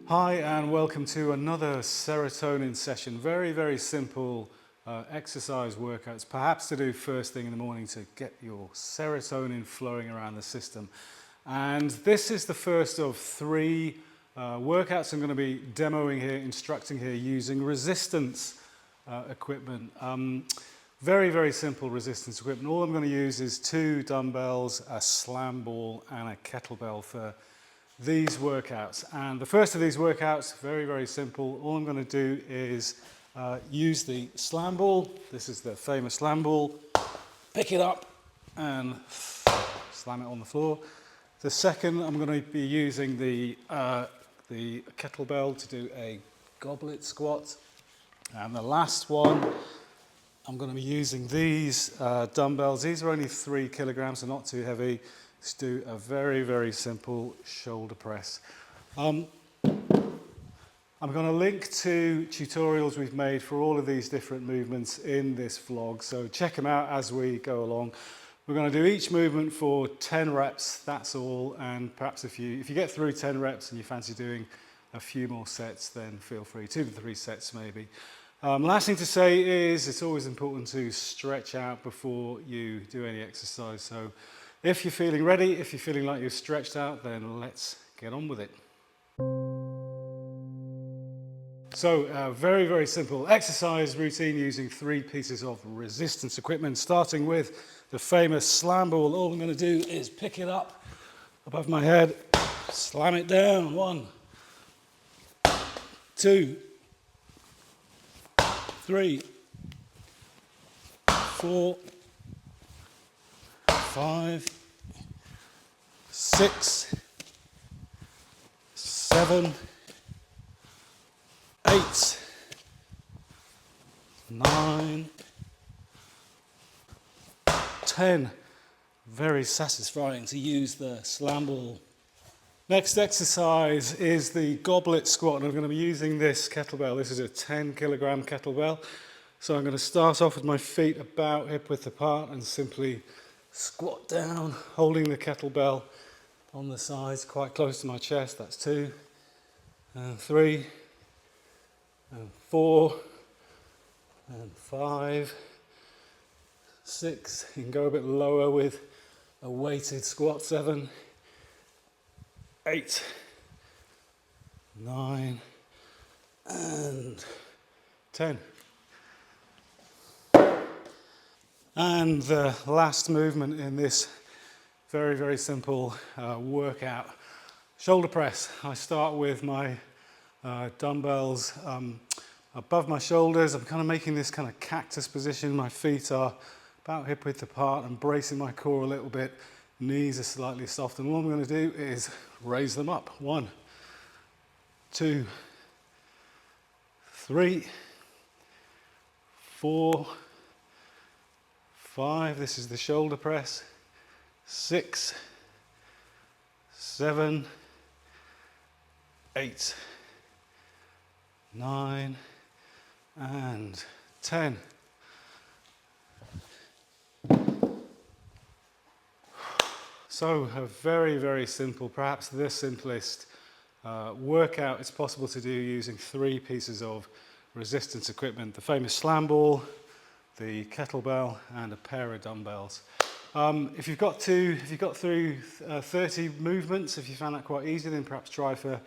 Hi and welcome to another serotonin session. Very simple exercise workouts, perhaps to do first thing in the morning to get your serotonin flowing around the system. And this is the first of three workouts I'm going to be demoing here, instructing here using resistance equipment. Very simple resistance equipment. All I'm going to use is 2 dumbbells, a slam ball and a kettlebell for these workouts. And the first of these workouts, very simple. All I'm going to do is use the slam ball. This is the famous slam ball. Pick it up and slam it on the floor. The second, I'm going to be using the kettlebell to do a goblet squat. And the last one, I'm going to be using these dumbbells. These are only 3 kilograms, so not too heavy. Let's do a very simple shoulder press. I'm going to link to tutorials we've made for all of these different movements in this vlog, so check them out as we go along. We're going to do each movement for 10 reps, that's all, and perhaps if you get through 10 reps and you fancy doing a few more sets, then feel free, 2 to 3 sets maybe. Last thing to say is it's always important to stretch out before you do any exercise, so if you're feeling ready, if you're feeling like you're stretched out, then let's get on with it. So, very simple exercise routine using 3 pieces of resistance equipment, starting with the famous slam ball. All I'm going to do is pick it up above my head, slam it down. 1, 2, 3, 4, 5, 6, 7, 8, 9, 10. Very satisfying to use the slam ball. Next exercise is the goblet squat, and I'm going to be using this kettlebell. This is a 10 kilogram kettlebell. So I'm going to start off with my feet about hip width apart and simply squat down, holding the kettlebell on the sides quite close to my chest. That's 2, and 3, and 4, and 5, 6. You can go a bit lower with a weighted squat. 7, 8, 9, and 10. And the last movement in this very simple workout, shoulder press. I start with my dumbbells above my shoulders. I'm kind of making this kind of cactus position. My feet are about hip width apart and bracing my core a little bit. Knees are slightly soft, and all I'm going to do is raise them up. 1, 2, 3, 4, 5, this is the shoulder press, 6, 7, 8, 9, and 10. So a very simple, perhaps the simplest workout it's possible to do using 3 pieces of resistance equipment. The famous slam ball, the kettlebell, and a pair of dumbbells. If you've got through 30 movements, if you found that quite easy, then perhaps try for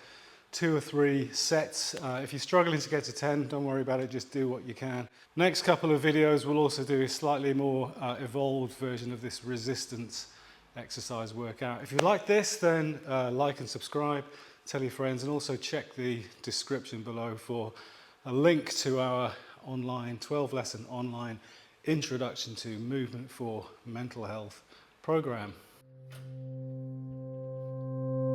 2 or 3 sets. If you're struggling to get to 10, don't worry about it, just do what you can. Next couple of videos we'll also do a slightly more evolved version of this resistance exercise workout. If you like this, then like and subscribe, tell your friends, and also check the description below for a link to our online 12-lesson online introduction to movement for mental health program.